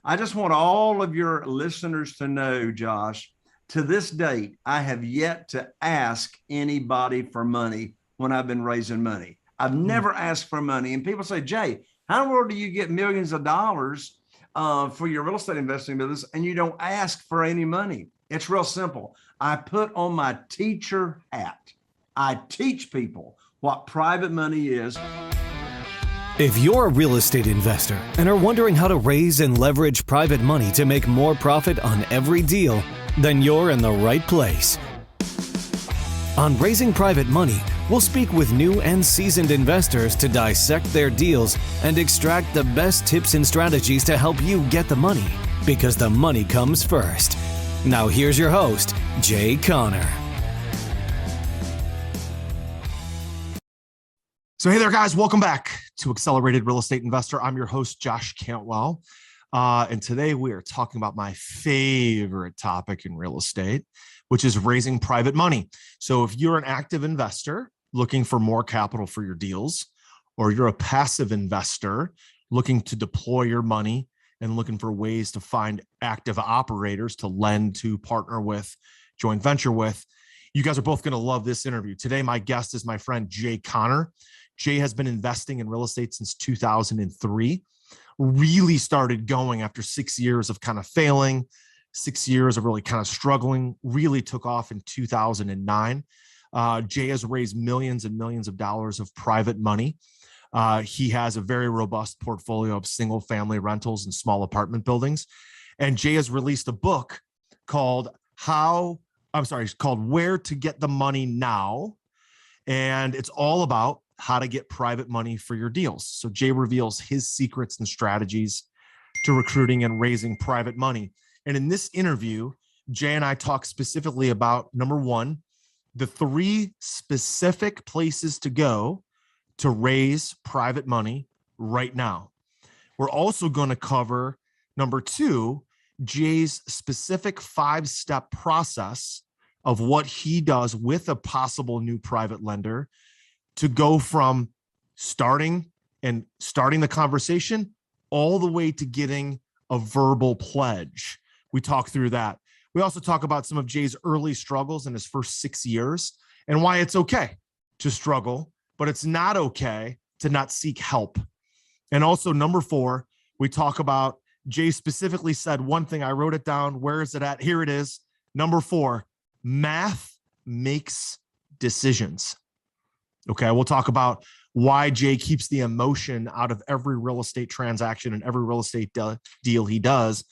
I just want all of your listeners to know, Josh, to this date, I have yet to ask anybody for money when I've been raising money. I've never asked for money. And people say, Jay, how in the world do you get millions of dollars for your real estate investing business and you don't ask for any money? It's real simple. I put on my teacher hat. I teach people what private money is. If you're a real estate investor and are wondering how to raise and leverage private money to make more profit on every deal, then you're in the right place. On Raising Private Money, we'll speak with new and seasoned investors to dissect their deals and extract the best tips and strategies to help you get the money, because the money comes first. Now here's your host, Jay Conner. So hey there, guys. Welcome back to Accelerated Real Estate Investor. I'm your host, Josh Cantwell. And today we are talking about my favorite topic in real estate, which is raising private money. So if you're an active investor looking for more capital for your deals, or you're a passive investor looking to deploy your money and looking for ways to find active operators to lend to, partner with, joint venture with, you guys are both going to love this interview. Today, my guest is my friend, Jay Conner. Jay has been investing in real estate since 2003, really started going after 6 years of kind of failing, 6 years of really kind of struggling, really took off in 2009. Jay has raised millions and millions of dollars of private money. He has a very robust portfolio of single family rentals and small apartment buildings. And Jay has released a book called Where to Get the Money Now. And it's all about how to get private money for your deals. So Jay reveals his secrets and strategies to recruiting and raising private money. And in this interview, Jay and I talk specifically about, number one, the 3 specific places to go to raise private money right now. We're also going to cover, number 2, Jay's specific 5-step process of what he does with a possible new private lender to go from starting the conversation all the way to getting a verbal pledge. We talk through that. We also talk about some of Jay's early struggles in his first 6 years and why it's okay to struggle, but it's not okay to not seek help. And also, number 4, we talk about, Jay specifically said one thing. I wrote it down. Where is it at? Here it is. Number 4, math makes decisions. Okay, we'll talk about why Jay keeps the emotion out of every real estate transaction and every real estate deal he does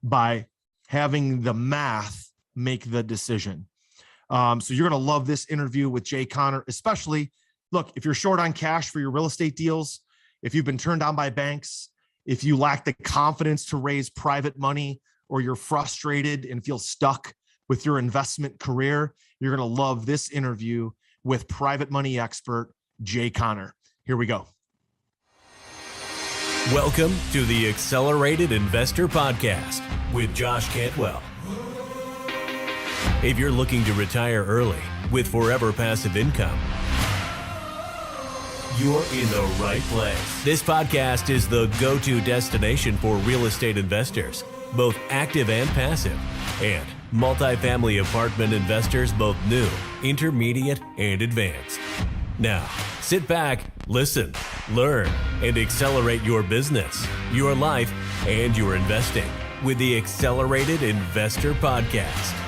by having the math make the decision. So you're going to love this interview with Jay Conner, especially, look, if you're short on cash for your real estate deals, if you've been turned down by banks, if you lack the confidence to raise private money, or you're frustrated and feel stuck with your investment career, you're going to love this interview with private money expert Jay Conner. Here we go. Welcome to the Accelerated Investor Podcast with Josh Cantwell. If you're looking to retire early with forever passive income, you're in the right place. This podcast is the go-to destination for real estate investors, both active and passive, and multifamily apartment investors, both new, intermediate, and advanced. Now, sit back, listen, learn, and accelerate your business, your life, and your investing with the Accelerated Investor Podcast.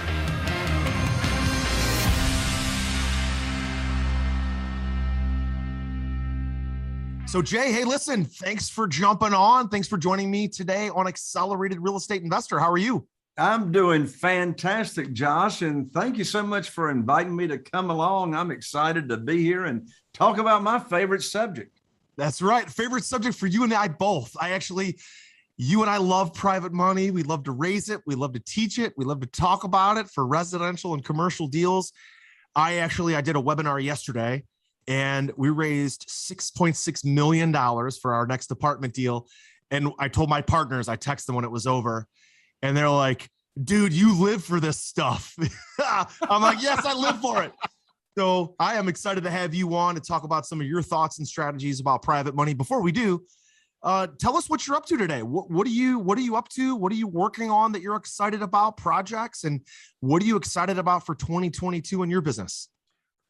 So Jay, hey, listen, thanks for jumping on. Thanks for joining me today on Accelerated Real Estate Investor. How are you? I'm doing fantastic, Josh, and thank you so much for inviting me to come along. I'm excited to be here and talk about my favorite subject. That's right. Favorite subject for you and I both. You and I love private money. We love to raise it. We love to teach it. We love to talk about it for residential and commercial deals. I did a webinar yesterday, and we raised $6.6 million for our next apartment deal. And I told my partners, I texted them when it was over, and they're like, dude, you live for this stuff. I'm like, yes, I live for it. So I am excited to have you on to talk about some of your thoughts and strategies about private money. Before we do, Tell us what you're up to today. What are you up to? What are you working on that you're excited about, projects, and what are you excited about for 2022 in your business?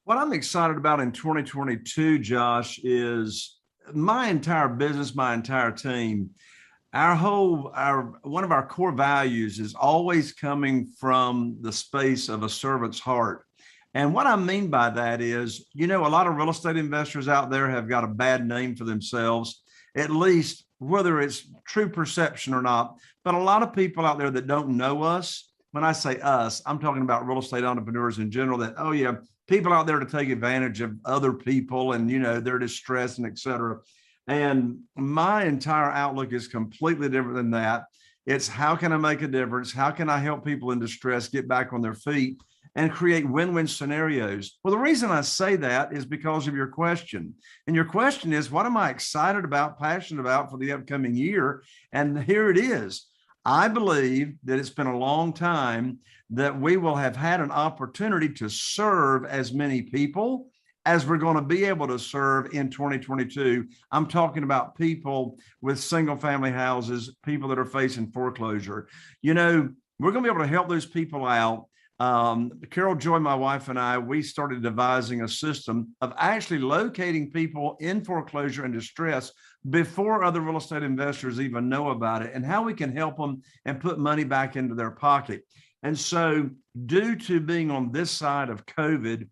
What I'm excited about in 2022, Josh, is my entire business, my entire team. One of our core values is always coming from the space of a servant's heart. And what I mean by that is, a lot of real estate investors out there have got a bad name for themselves, at least whether it's true perception or not. But a lot of people out there that don't know us, when I say us, I'm talking about real estate entrepreneurs in general, that, oh yeah, people out there to take advantage of other people and, they're distressed and et cetera. And my entire outlook is completely different than that. It's how can I make a difference? How can I help people in distress get back on their feet and create win-win scenarios? Well, the reason I say that is because of your question. And your question is, what am I excited about, passionate about for the upcoming year? And here it is. I believe that it's been a long time that we will have had an opportunity to serve as many people as we're going to be able to serve in 2022. I'm talking about people with single family houses, people that are facing foreclosure. We're going to be able to help those people out. Carol Joy, my wife, and I, we started devising a system of actually locating people in foreclosure and distress before other real estate investors even know about it, and how we can help them and put money back into their pocket. And so, due to being on this side of COVID,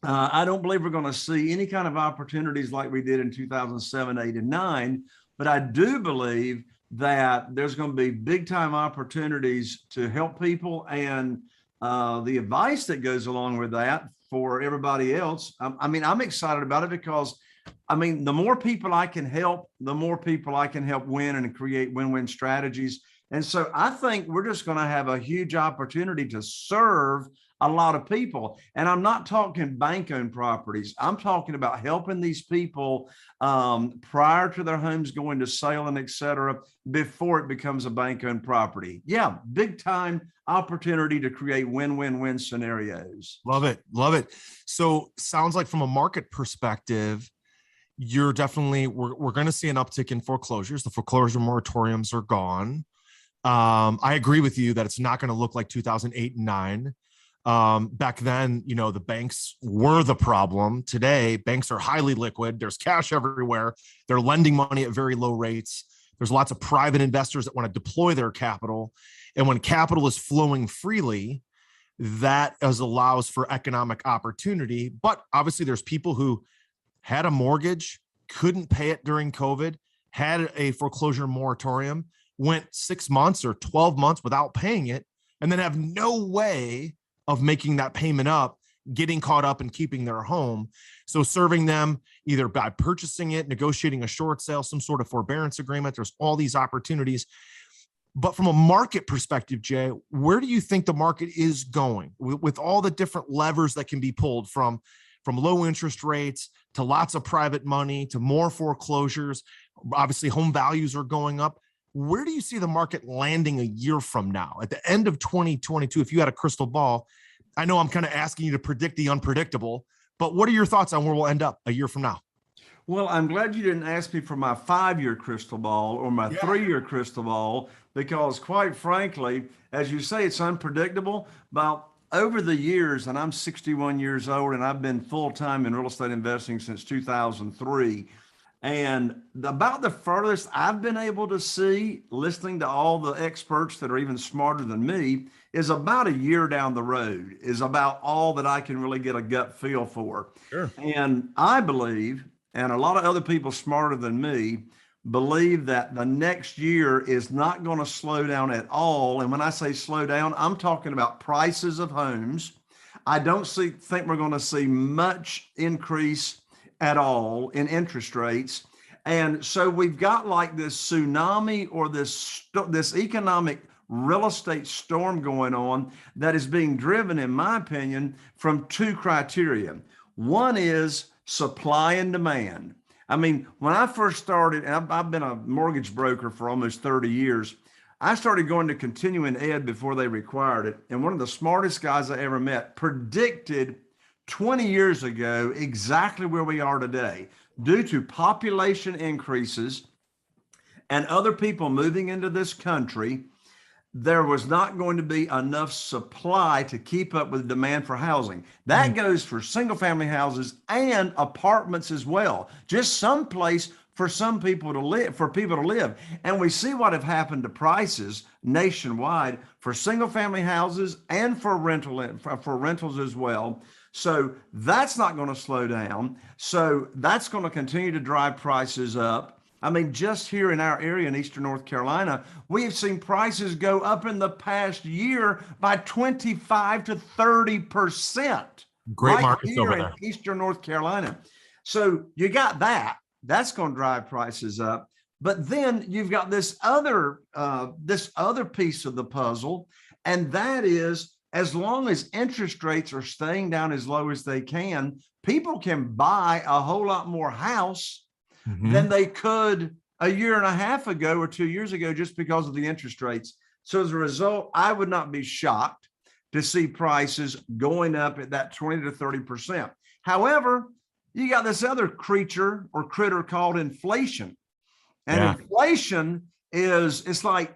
I don't believe we're going to see any kind of opportunities like we did in 2007, 8, and 9, but I do believe that there's going to be big time opportunities to help people, and the advice that goes along with that for everybody else. I'm excited about it because, the more people I can help, the more people I can help win and create win-win strategies. And so I think we're just going to have a huge opportunity to serve a lot of people. And I'm not talking bank-owned properties. I'm talking about helping these people prior to their homes going to sale and et cetera, before it becomes a bank-owned property. Yeah, big time opportunity to create win-win-win scenarios. Love it. Love it. So sounds like from a market perspective, you're definitely, we're going to see an uptick in foreclosures. The foreclosure moratoriums are gone. I agree with you that it's not going to look like 2008 and 9. Back then, the banks were the problem. Today, banks are highly liquid. There's cash everywhere. They're lending money at very low rates. There's lots of private investors that want to deploy their capital. And when capital is flowing freely, that allows for economic opportunity. But obviously, there's people who had a mortgage, couldn't pay it during COVID, had a foreclosure moratorium, went 6 months or 12 months without paying it, and then have no way of making that payment up, getting caught up and keeping their home. So serving them either by purchasing it, negotiating a short sale, some sort of forbearance agreement. There's all these opportunities. But from a market perspective, Jay, where do you think the market is going with all the different levers that can be pulled from low interest rates to lots of private money to more foreclosures? Obviously, home values are going up. Where do you see the market landing a year from now? At the end of 2022, if you had a crystal ball, I know I'm kind of asking you to predict the unpredictable, but what are your thoughts on where we'll end up a year from now? Well, I'm glad you didn't ask me for my 5-year crystal ball or my 3-year crystal ball, because quite frankly, as you say, it's unpredictable. But over the years, and I'm 61 years old and I've been full-time in real estate investing since 2003. And about the furthest I've been able to see, listening to all the experts that are even smarter than me, is about a year down the road, is about all that I can really get a gut feel for. Sure. And I believe, and a lot of other people smarter than me, believe that the next year is not going to slow down at all. And when I say slow down, I'm talking about prices of homes. I don't think we're going to see much increase at all in interest rates. And so we've got like this tsunami or this economic real estate storm going on that is being driven, in my opinion, from 2 criteria. One is supply and demand. When I first started, and I've been a mortgage broker for almost 30 years, I started going to continuing ed before they required it. And one of the smartest guys I ever met predicted 20 years ago exactly where we are today. Due to population increases, and other people moving into this country, there was not going to be enough supply to keep up with demand for housing. That goes for single family houses and apartments as well. Just some place for some people to live, And we see what have happened to prices nationwide for single family houses and for rentals as well. So that's not going to slow down. So that's going to continue to drive prices up. I mean, just here in our area in Eastern North Carolina, we have seen prices go up in the past year by 25 to 30%. Great markets over there. In Eastern North Carolina. So you got that. That's going to drive prices up. But then you've got this other piece of the puzzle, and that is, as long as interest rates are staying down as low as they can, people can buy a whole lot more house than they could a year and a half ago or 2 years ago, just because of the interest rates. So as a result, I would not be shocked to see prices going up at that 20 to 30%. However, you got this other creature or critter called inflation. And inflation it's like,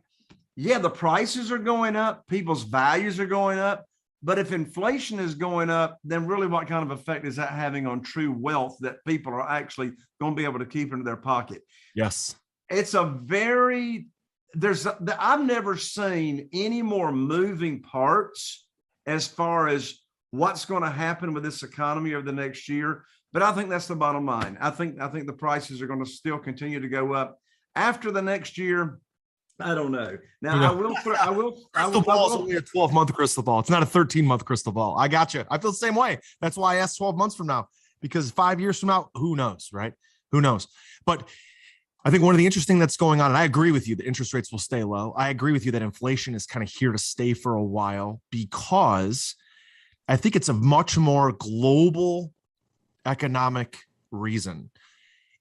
yeah, the prices are going up, people's values are going up. But if inflation is going up, then really what kind of effect is that having on true wealth that people are actually going to be able to keep into their pocket? Yes. It's I've never seen any more moving parts as far as what's going to happen with this economy over the next year. But I think that's the bottom line. I think the prices are going to still continue to go up after the next year. I don't know. Now, Crystal ball is only a 12-month crystal ball. It's not a 13-month crystal ball. I got you. I feel the same way. That's why I asked 12 months from now, because 5 years from now, who knows, right? Who knows? But I think one of the interesting that's going on, and I agree with you that interest rates will stay low. I agree with you that inflation is kind of here to stay for a while, because I think it's a much more global economic reason.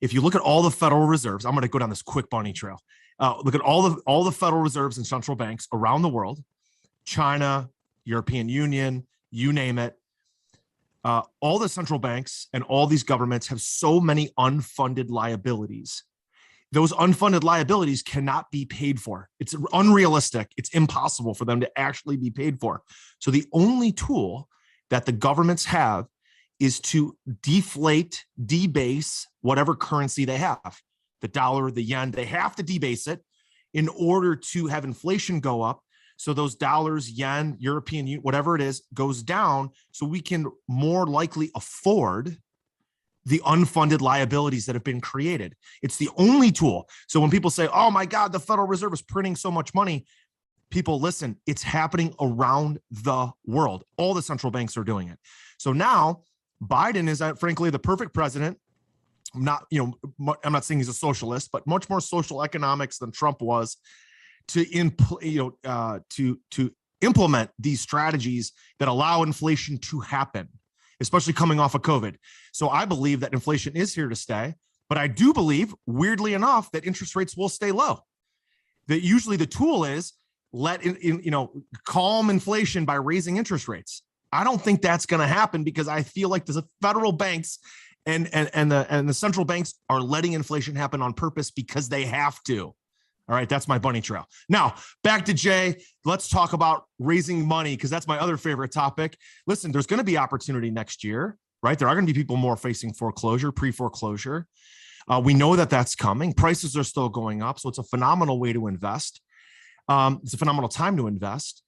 If you look at all the Federal Reserves, I'm going to go down this quick bunny trail. Look at all the Federal Reserves and central banks around the world, China, European Union, you name it. All the central banks and all these governments have so many unfunded liabilities. Those unfunded liabilities cannot be paid for. It's unrealistic. It's impossible for them to actually be paid for. So the only tool that the governments have is to deflate, debase whatever currency they have. The dollar, the yen, they have to debase it in order to have inflation go up. So those dollars, yen, European, whatever it is, goes down, so we can more likely afford the unfunded liabilities that have been created. It's the only tool. So when people say, oh my God, the Federal Reserve is printing so much money, people listen, it's happening around the world. All the central banks are doing it. So now Biden is frankly the perfect president. I'm not saying he's a socialist, but much more social economics than Trump was to implement these strategies that allow inflation to happen, especially coming off of COVID. So I believe that inflation is here to stay, but I do believe, weirdly enough, that interest rates will stay low. That usually the tool is calm inflation by raising interest rates. I don't think that's going to happen, because I feel like the federal banks and the central banks are letting inflation happen on purpose because they have to. All right, that's my bunny trail. Now, back to Jay. Let's talk about raising money, because that's my other favorite topic. Listen, there's going to be opportunity next year, right? There are going to be people more facing foreclosure, pre-foreclosure. We know that that's coming. Prices are still going up, so it's a phenomenal way to invest. It's a phenomenal time to invest.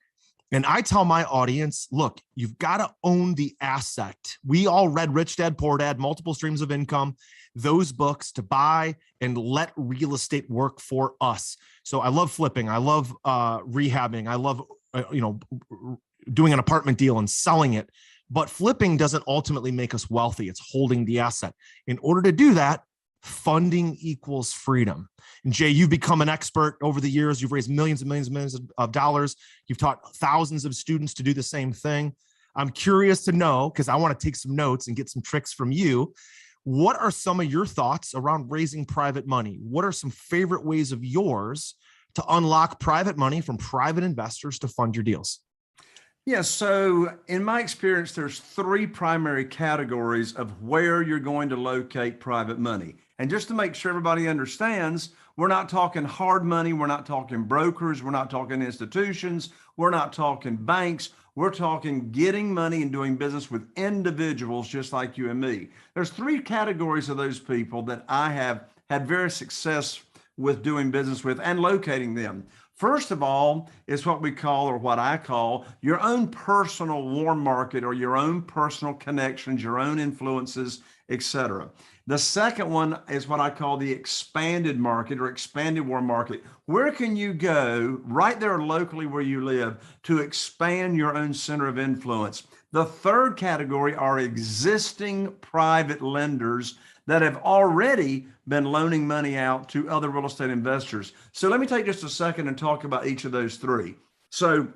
And I tell my audience, look, you've got to own the asset. We all read Rich Dad, Poor Dad, Multiple Streams of Income, those books to buy and let real estate work for us. So I love flipping. I love rehabbing. I love, doing an apartment deal and selling it. But flipping doesn't ultimately make us wealthy. It's holding the asset. In order to do that, funding equals freedom. And Jay, you've become an expert over the years. You've raised millions and millions and millions of dollars. You've taught thousands of students to do the same thing. I'm curious to know, because I want to take some notes and get some tricks from you. What are some of your thoughts around raising private money? What are some favorite ways of yours to unlock private money from private investors to fund your deals? Yeah, so in my experience, there's three primary categories of where you're going to locate private money. And just to make sure everybody understands, We're not talking hard money. We're not talking brokers. We're not talking institutions. We're not talking banks. We're talking getting money and doing business with individuals just like you and me. There's three categories of those people that I have had very success with doing business with and locating them. First of all is what we call, or what I call, your own personal warm market, or your own personal connections, your own influences, etc. The second one is what I call the expanded market or expanded warm market. Where can you go right there locally where you live to expand your own center of influence? The third category are existing private lenders that have already been loaning money out to other real estate investors. So let me take just a second and talk about each of those three. So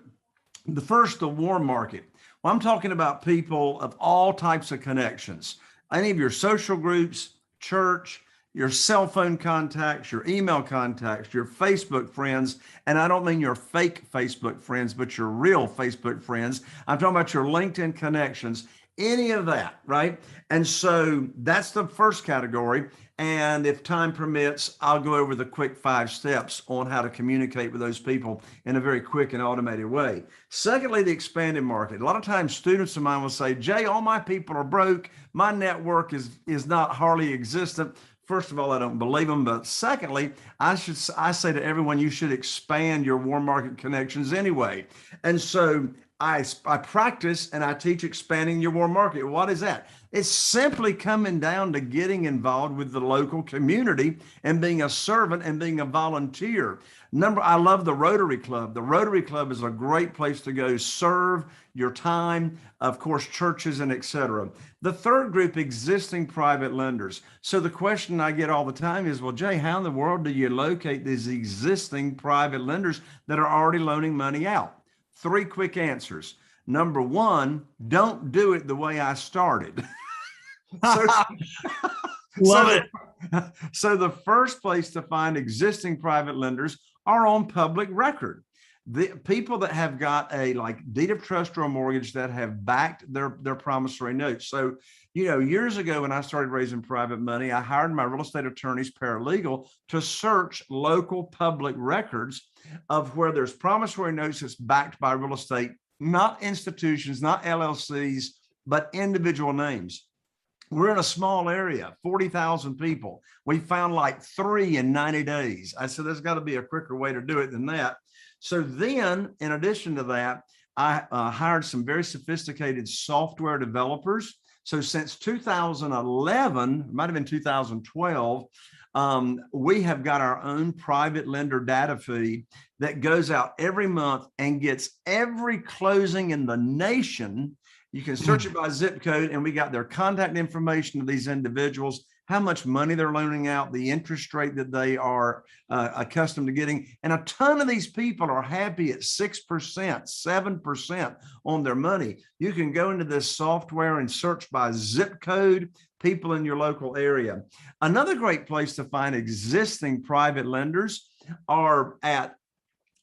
the first, the warm market. Well, I'm talking about people of all types of connections. Any of your social groups, church, your cell phone contacts, your email contacts, your Facebook friends, and I don't mean your fake Facebook friends, but your real Facebook friends. I'm talking about your LinkedIn connections, any of that, right? And so that's the first category. And if time permits, I'll go over the quick 5 steps on how to communicate with those people in a very quick and automated way. Secondly, the expanded market. A lot of times students of mine will say, Jay, all my people are broke. My network is not hardly existent. First of all, I don't believe them. But secondly, I say to everyone, you should expand your warm market connections anyway. And so I practice and I teach expanding your warm market. What is that? It's simply coming down to getting involved with the local community and being a servant and being a volunteer. I love the Rotary Club. The Rotary Club is a great place to go serve your time, of course, churches and etc. The third group, existing private lenders. So the question I get all the time is, well, Jay, how in the world do you locate these existing private lenders that are already loaning money out? 3 quick answers. Number 1, don't do it the way I started. Love it. So the first place to find existing private lenders are on public record. The people that have got a deed of trust or a mortgage that have backed their promissory notes. So, years ago when I started raising private money, I hired my real estate attorney's paralegal to search local public records of where there's promissory notes that's backed by real estate, not institutions, not LLCs, but individual names. We're in a small area, 40,000 people. We found 3 in 90 days. I said, there's got to be a quicker way to do it than that. So then, in addition to that, I hired some very sophisticated software developers. So since 2011, it might have been 2012, we have got our own private lender data feed that goes out every month and gets every closing in the nation. You can search it by zip code, and we got their contact information of these individuals, how much money they're loaning out, the interest rate that they are accustomed to getting. And a ton of these people are happy at 6%, 7% on their money. You can go into this software and search by zip code, people in your local area. Another great place to find existing private lenders are at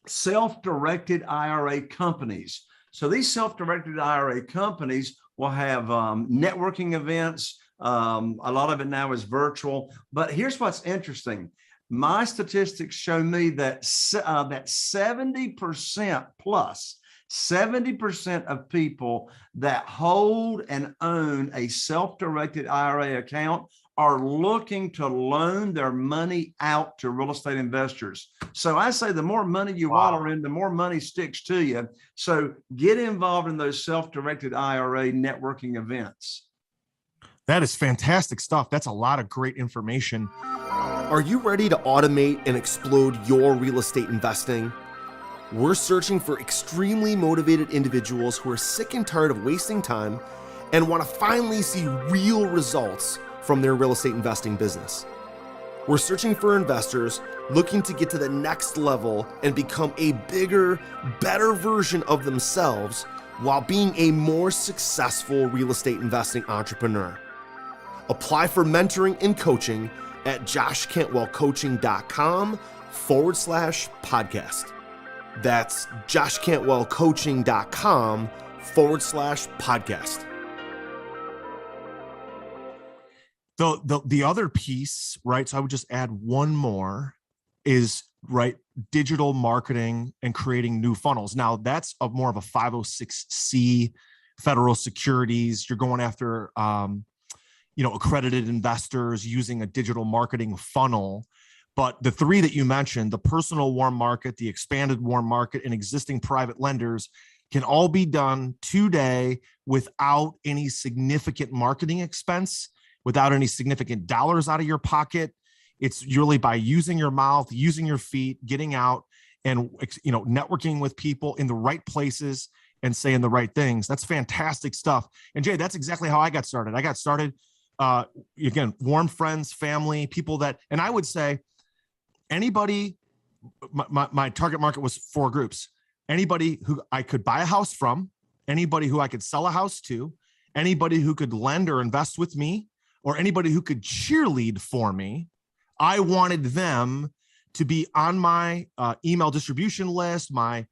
self-directed IRA companies. So these self-directed IRA companies will have networking events. A lot of it now is virtual. But here's what's interesting. My statistics show me that 70% plus, 70% of people that hold and own a self-directed IRA account are looking to loan their money out to real estate investors. So I say the more money you wallow in, the more money sticks to you. So get involved in those self-directed IRA networking events. That is fantastic stuff. That's a lot of great information. Are you ready to automate and explode your real estate investing? We're searching for extremely motivated individuals who are sick and tired of wasting time and want to finally see real results from their real estate investing business. We're searching for investors looking to get to the next level and become a bigger, better version of themselves while being a more successful real estate investing entrepreneur. Apply for mentoring and coaching at joshcantwellcoaching.com/podcast. That's joshcantwellcoaching.com/podcast. The other piece, right? So I would just add one more, is digital marketing and creating new funnels. Now that's more of a 506c federal securities. You're going after, accredited investors using a digital marketing funnel. But the three that you mentioned, the personal warm market, the expanded warm market, and existing private lenders can all be done today without any significant marketing expense, without any significant dollars out of your pocket. It's really by using your mouth, using your feet, getting out and, networking with people in the right places and saying the right things. That's fantastic stuff. And Jay, that's exactly how I got started. I got started, again, warm friends, family, people that, and I would say anybody, my target market was 4 groups. Anybody who I could buy a house from, anybody who I could sell a house to, anybody who could lend or invest with me, or anybody who could cheerlead for me. I wanted them to be on my email distribution list, my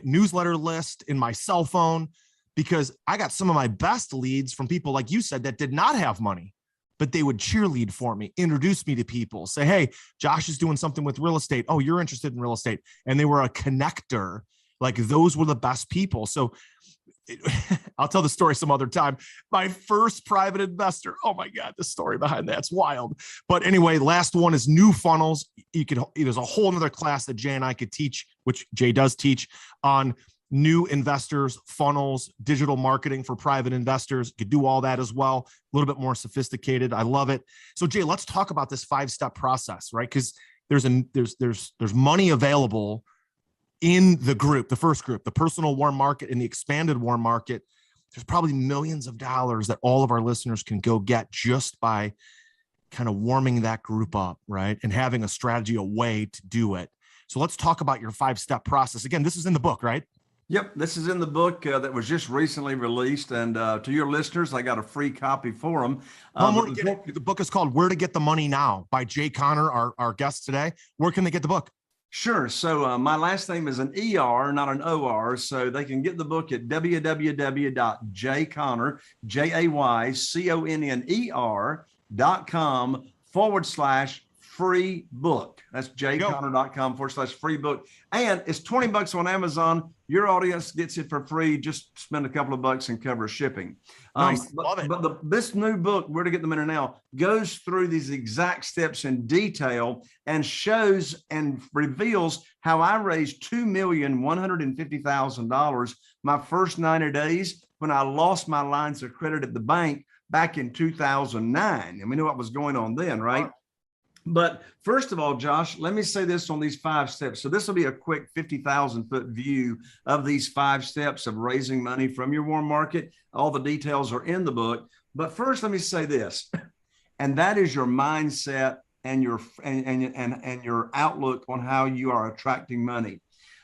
newsletter list, in my cell phone, because I got some of my best leads from people, like you said, that did not have money, but they would cheerlead for me, introduce me to people, say, hey, Josh is doing something with real estate. Oh, you're interested in real estate. And they were a connector. Like, those were the best people. So I'll tell the story some other time. My first private investor. Oh my God, the story behind that's wild. But anyway, last one is new funnels. There's a whole nother class that Jay and I could teach, which Jay does teach, on new investors, funnels, digital marketing for private investors. You could do all that as well. A little bit more sophisticated. I love it. So Jay, let's talk about this 5-step process, right? Because there's money available in the group, the first group, the personal warm market and the expanded warm market. There's probably millions of dollars that all of our listeners can go get just by kind of warming that group up, right? And having a strategy, a way to do it. So let's talk about your 5-step process. Again, this is in the book, right? Yep, this is in the book that was just recently released. And to your listeners, I got a free copy for them. The book is called Where to Get the Money Now by Jay Conner, our guest today. Where can they get the book? Sure. So my last name is an ER, not an OR. So they can get the book at www.jayconner.com/free book. That's jayconner.com/free book. And it's $20 on Amazon. Your audience gets it for free. Just spend a couple of bucks and cover shipping. Nice. Love it. But this new book, Where to Get the Money Now, goes through these exact steps in detail and shows and reveals how I raised $2,150,000 my first 90 days when I lost my lines of credit at the bank back in 2009. And we knew what was going on then, right? But first of all, Josh, let me say this on these 5 steps. So this will be a quick 50,000-foot view of these 5 steps of raising money from your warm market. All the details are in the book. But first, let me say this, and that is your mindset and your outlook on how you are attracting money.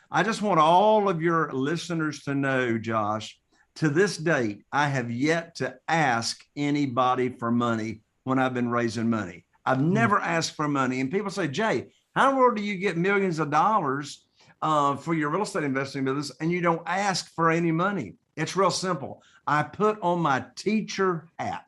I just want all of your listeners to know, Josh, to this date, I have yet to ask anybody for money when I've been raising money. I've never asked for money. And people say, Jay, how in the world do you get millions of dollars for your real estate investing business and you don't ask for any money? It's real simple. I put on my teacher hat.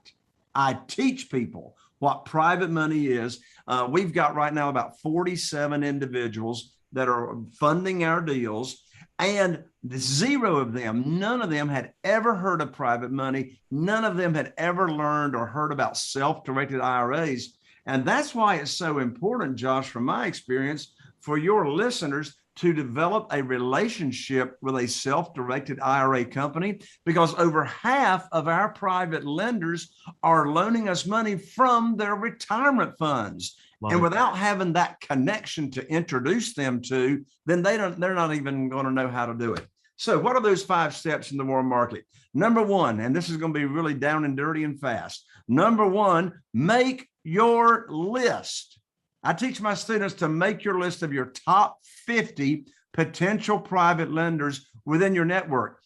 I teach people what private money is. We've got right now about 47 individuals that are funding our deals, and none of them had ever heard of private money. None of them had ever learned or heard about self-directed IRAs. And that's why it's so important, Josh, from my experience, for your listeners to develop a relationship with a self-directed IRA company, because over half of our private lenders are loaning us money from their retirement funds. And without having that connection to introduce them to, then they're not even going to know how to do it. So what are those 5 steps in the warm market? Number 1, and this is going to be really down and dirty and fast. Number 1, make your list. I teach my students to make your list of your top 50 potential private lenders within your network.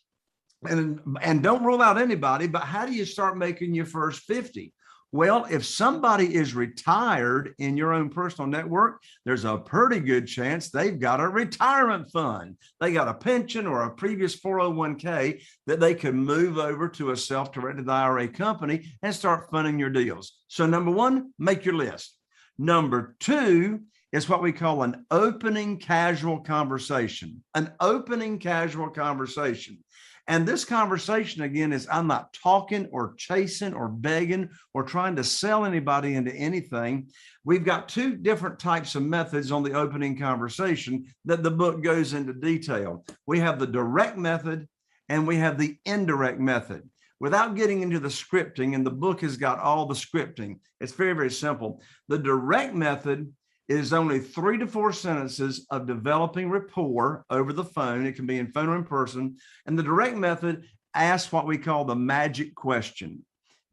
And don't rule out anybody, but how do you start making your first 50? Well, if somebody is retired in your own personal network, there's a pretty good chance they've got a retirement fund. They got a pension or a previous 401k that they could move over to a self-directed IRA company and start funding your deals. So number 1, make your list. Number 2 is what we call an opening casual conversation, an opening casual conversation. And this conversation, again, is I'm not talking or chasing or begging or trying to sell anybody into anything. We've got two different types of methods on the opening conversation that the book goes into detail. We have the direct method and we have the indirect method. Without getting into the scripting, and the book has got all the scripting, it's very, very simple. The direct method is only 3 to 4 sentences of developing rapport over the phone. It can be in phone or in person. And the direct method asks what we call the magic question.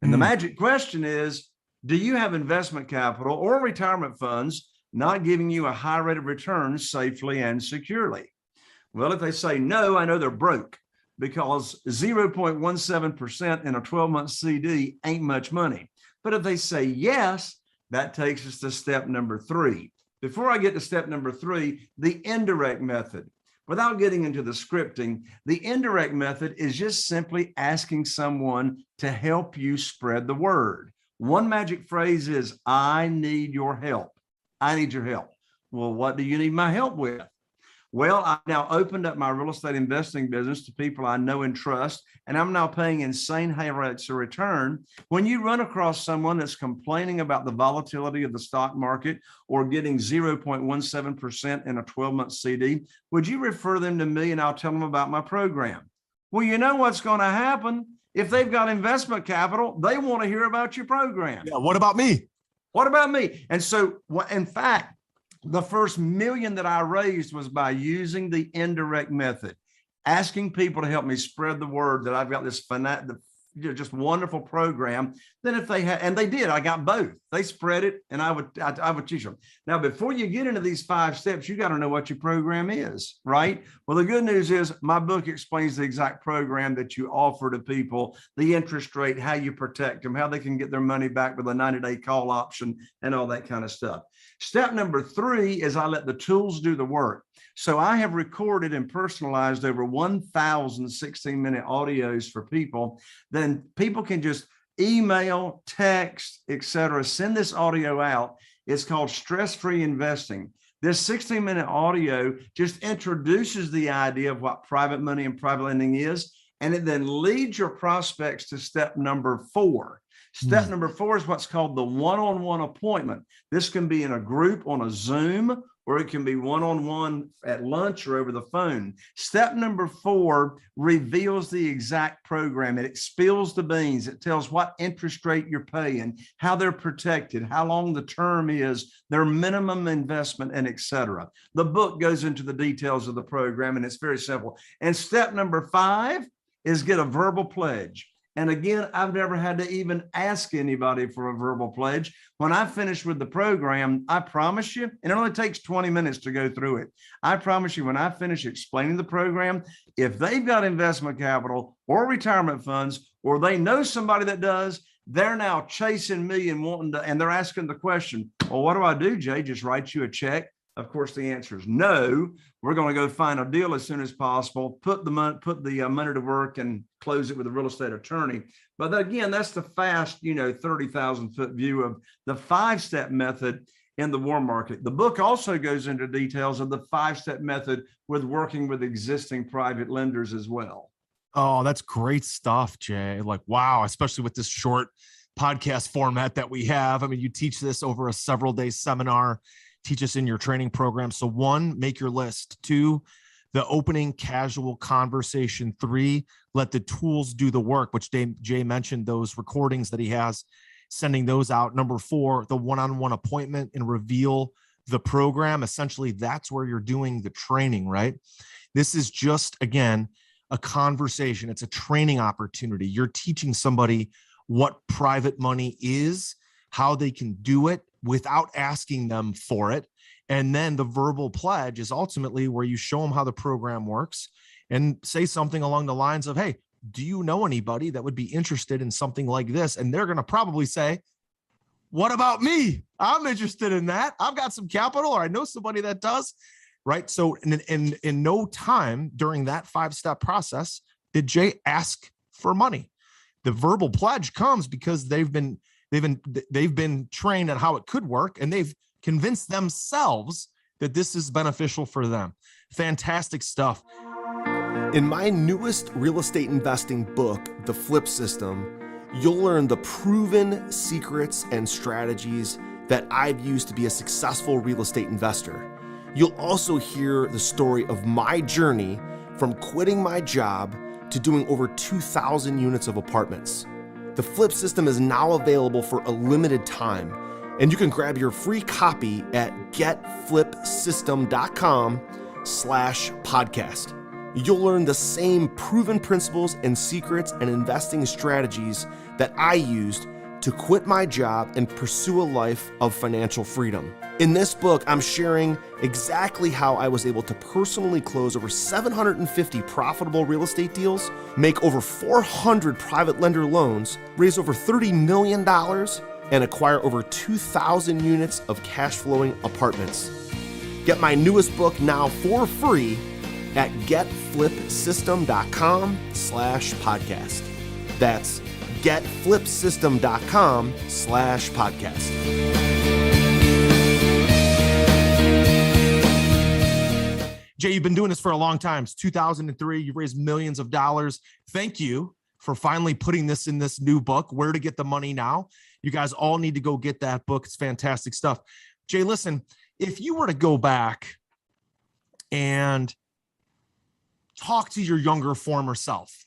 And the magic question is, do you have investment capital or retirement funds not giving you a high rate of return safely and securely? Well, if they say no, I know they're broke, because 0.17% in a 12-month CD ain't much money. But if they say yes, that takes us to step number 3. Before I get to step number 3, the indirect method. Without getting into the scripting, the indirect method is just simply asking someone to help you spread the word. One magic phrase is, I need your help. I need your help. Well, what do you need my help with? Well, I've now opened up my real estate investing business to people I know and trust, and I'm now paying insane high rates of return. When you run across someone that's complaining about the volatility of the stock market or getting 0.17% in a 12-month CD, would you refer them to me and I'll tell them about my program? Well, you know what's going to happen. If they've got investment capital, they want to hear about your program. Yeah, what about me? What about me? And so, in fact, the first $1 million that I raised was by using the indirect method, asking people to help me spread the word that I've got this just wonderful program. Then if they had, and they did, I got both. They spread it, and I would teach them. Now, before you get into these 5 steps, you got to know what your program is, right? Well, the good news is my book explains the exact program that you offer to people, the interest rate, how you protect them, how they can get their money back with a 90-day call option, and all that kind of stuff. Step number 3 is I let the tools do the work. So I have recorded and personalized over 1,000 16-minute audios for people. Then people can just email, text, etc. Send this audio out. It's called Stress-Free Investing. This 16-minute audio just introduces the idea of what private money and private lending is, and it then leads your prospects to step number 4. Step number 4 is what's called the one-on-one appointment. This can be in a group on a Zoom, or it can be one-on-one at lunch or over the phone. Step number 4 reveals the exact program. It spills the beans. It tells what interest rate you're paying, how they're protected, how long the term is, their minimum investment, and etc. The book goes into the details of the program, and it's very simple. And step number 5 is get a verbal pledge. And again, I've never had to even ask anybody for a verbal pledge. When I finish with the program, I promise you, and it only takes 20 minutes to go through it. I promise you, when I finish explaining the program, if they've got investment capital or retirement funds, or they know somebody that does, they're now chasing me and wanting to, and they're asking the question, well, what do I do, Jay? Just write you a check? Of course, the answer is no. We're going to go find a deal as soon as possible, put the money to work and close it with a real estate attorney. But again, that's the fast, 30,000 foot view of the 5-step method in the warm market. The book also goes into details of the 5-step method with working with existing private lenders as well. Oh, that's great stuff, Jay. Like, wow, especially with this short podcast format that we have. I mean, you teach this over a several-day seminar, teach us in your training program. So 1, make your list. 2, the opening casual conversation. 3, let the tools do the work, which Jay mentioned those recordings that he has, sending those out. Number 4, the one-on-one appointment and reveal the program. Essentially, that's where you're doing the training, right? This is just, again, a conversation. It's a training opportunity. You're teaching somebody what private money is, how they can do it without asking them for it. And then the verbal pledge is ultimately where you show them how the program works and say something along the lines of, hey, do you know anybody that would be interested in something like this? And they're going to probably say, what about me? I'm interested in that. I've got some capital, or I know somebody that does, right? So in no time during that 5-step process did Jay ask for money. The verbal pledge comes because they've been trained on how it could work, and they've convince themselves that this is beneficial for them. Fantastic stuff. In my newest real estate investing book, The Flip System, you'll learn the proven secrets and strategies that I've used to be a successful real estate investor. You'll also hear the story of my journey from quitting my job to doing over 2,000 units of apartments. The Flip System is now available for a limited time, and you can grab your free copy at getflipsystem.com/podcast. You'll learn the same proven principles and secrets and investing strategies that I used to quit my job and pursue a life of financial freedom. In this book, I'm sharing exactly how I was able to personally close over 750 profitable real estate deals, make over 400 private lender loans, raise over $30 million, and acquire over 2,000 units of cash flowing apartments. Get my newest book now for free at getflipsystem.com/podcast. That's getflipsystem.com/podcast. Jay, you've been doing this for a long time. It's 2003. You've raised millions of dollars. Thank you for finally putting this in this new book, Where to Get the Money Now. You guys all need to go get that book. It's fantastic stuff. Jay, listen, if you were to go back and talk to your younger former self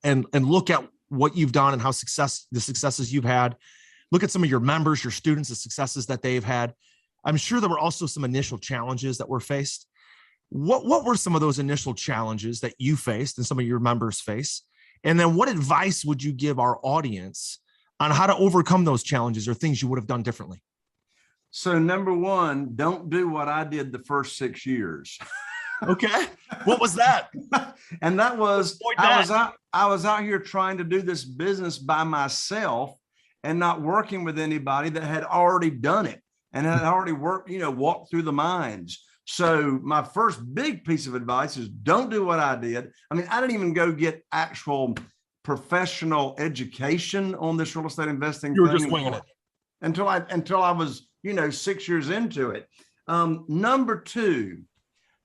and look at what you've done and the successes you've had, look at some of your members, your students, the successes that they've had. I'm sure there were also some initial challenges that were faced. What were some of those initial challenges that you faced and some of your members face? And then what advice would you give our audience on how to overcome those challenges or things you would have done differently? So number one, don't do what I did the first 6 years. Okay. What was that? And that was, I was out here trying to do this business by myself and not working with anybody that had already done it and had already walked through the mines. So my first big piece of advice is don't do what I did. I mean, I didn't even go get actual professional education on this real estate investing. You were just winging it until I was, 6 years into it. Number two,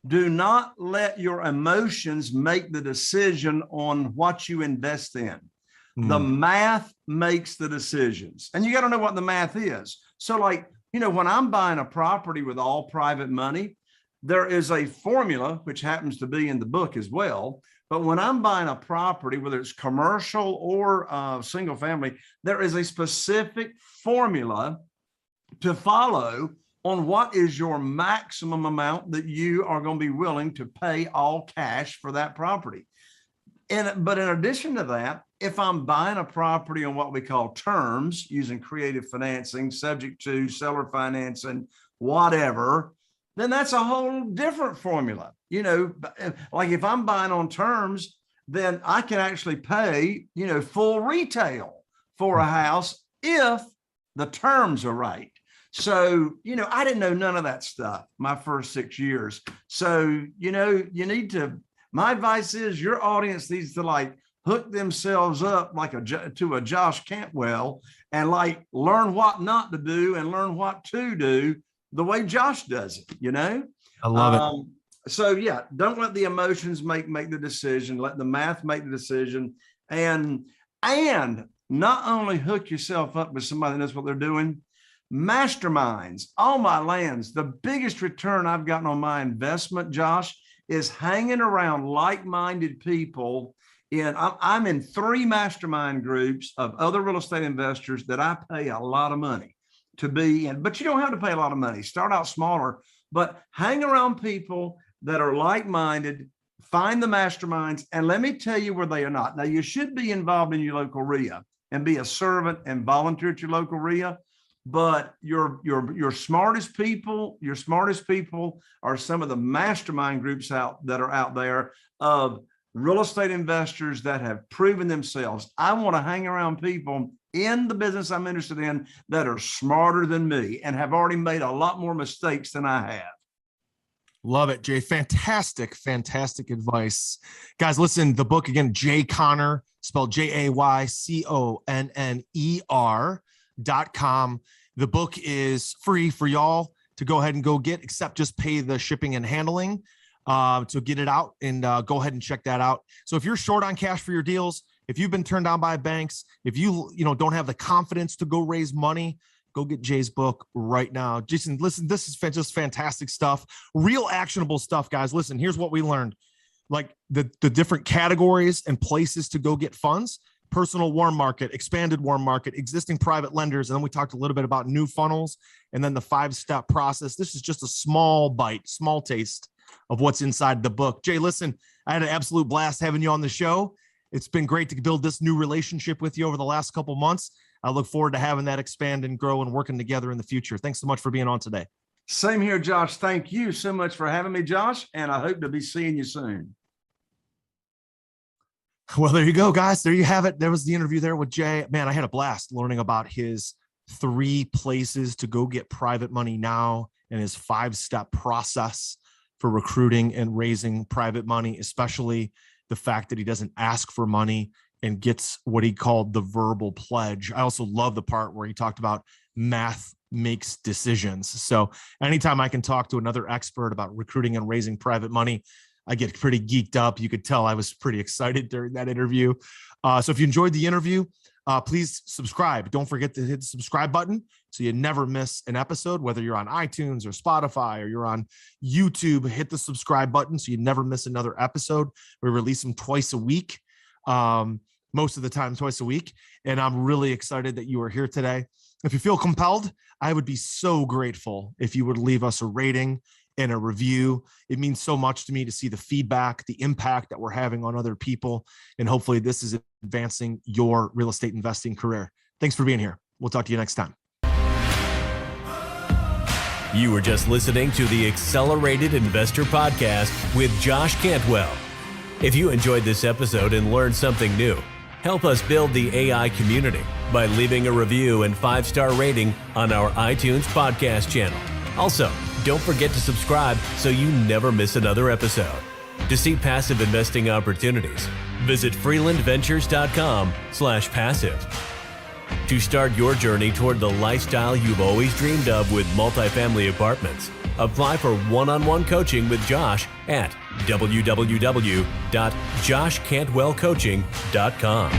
do not let your emotions make the decision on what you invest in. The math makes the decisions, and you got to know what the math is. So when I'm buying a property with all private money, there is a formula, which happens to be in the book as well. But when I'm buying a property, whether it's commercial or single family, there is a specific formula to follow on what is your maximum amount that you are going to be willing to pay all cash for that property. But in addition to that, if I'm buying a property on what we call terms, using creative financing, subject to seller financing, whatever, then that's a whole different formula. Like if I'm buying on terms, then I can actually pay, full retail for a house if the terms are right. So, I didn't know none of that stuff my first 6 years. So, my advice is your audience needs to hook themselves up to a Josh Cantwell and learn what not to do and learn what to do the way Josh does it, I love it. So yeah, don't let the emotions make the decision. Let the math make the decision, and not only hook yourself up with somebody that knows what they're doing. Masterminds, all my lands. The biggest return I've gotten on my investment, Josh, is hanging around like-minded people. I'm in 3 mastermind groups of other real estate investors that I pay a lot of money to be in, but you don't have to pay a lot of money. Start out smaller, but hang around people that are like-minded, find the masterminds, and let me tell you where they are not. Now, you should be involved in your local RIA and be a servant and volunteer at your local RIA, but your smartest people are some of the mastermind groups that are out there of real estate investors that have proven themselves. I want to hang around people in the business I'm interested in that are smarter than me and have already made a lot more mistakes than I have. Love it, Jay. Fantastic advice. Guys, listen, the book again, Jay Conner, spelled JayConner.com. The book is free for y'all. to go ahead and go get, except just pay the shipping and handling to get it out, and go ahead and check that out. So if you're short on cash for your deals, if you've been turned down by banks, if you don't have the confidence to go raise money, go get Jay's book right now. Jason, listen, this is just fantastic stuff. Real actionable stuff, guys. Listen, here's what we learned. Like the different categories and places to go get funds: personal warm market, expanded warm market, existing private lenders. And then we talked a little bit about new funnels and then the 5-step process. This is just a small bite, small taste of what's inside the book. Jay, listen, I had an absolute blast having you on the show. It's been great to build this new relationship with you over the last couple months. I look forward to having that expand and grow and working together in the future. Thanks so much for being on today. Same here, Josh. Thank you so much for having me, Josh, and I hope to be seeing you soon. Well, there you go, guys. There you have it. There was the interview there with Jay. Man, I had a blast learning about his 3 places to go get private money now and his 5-step process for recruiting and raising private money, especially the fact that he doesn't ask for money and gets what he called the verbal pledge. I also love the part where he talked about math makes decisions. So anytime I can talk to another expert about recruiting and raising private money, I get pretty geeked up. You could tell I was pretty excited during that interview. So if you enjoyed the interview, please subscribe. Don't forget to hit the subscribe button so you never miss an episode, whether you're on iTunes or Spotify or you're on YouTube. Hit the subscribe button so you never miss another episode. We release them twice a week, most of the time twice a week. And I'm really excited that you are here today. If you feel compelled, I would be so grateful if you would leave us a rating and a review. It means so much to me to see the feedback, the impact that we're having on other people. And hopefully this is advancing your real estate investing career. Thanks for being here. We'll talk to you next time. You were just listening to the Accelerated Investor Podcast with Josh Cantwell. If you enjoyed this episode and learned something new, help us build the AI community by leaving a review and 5-star rating on our iTunes podcast channel. Also, don't forget to subscribe so you never miss another episode. To see passive investing opportunities, visit freelandventures.com/passive. To start your journey toward the lifestyle you've always dreamed of with multifamily apartments, apply for one-on-one coaching with Josh at www.joshcantwellcoaching.com.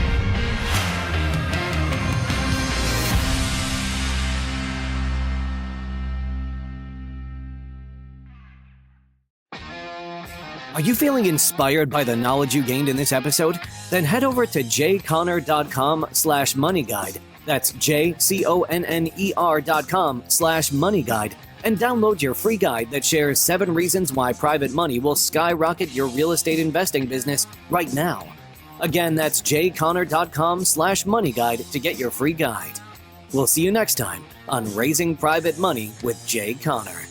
Are you feeling inspired by the knowledge you gained in this episode? Then head over to jconner.com/moneyguide. That's jconner.com/moneyguide and download your free guide that shares 7 reasons why private money will skyrocket your real estate investing business right now. Again, that's jconner.com/moneyguide to get your free guide. We'll see you next time on Raising Private Money with Jay Conner.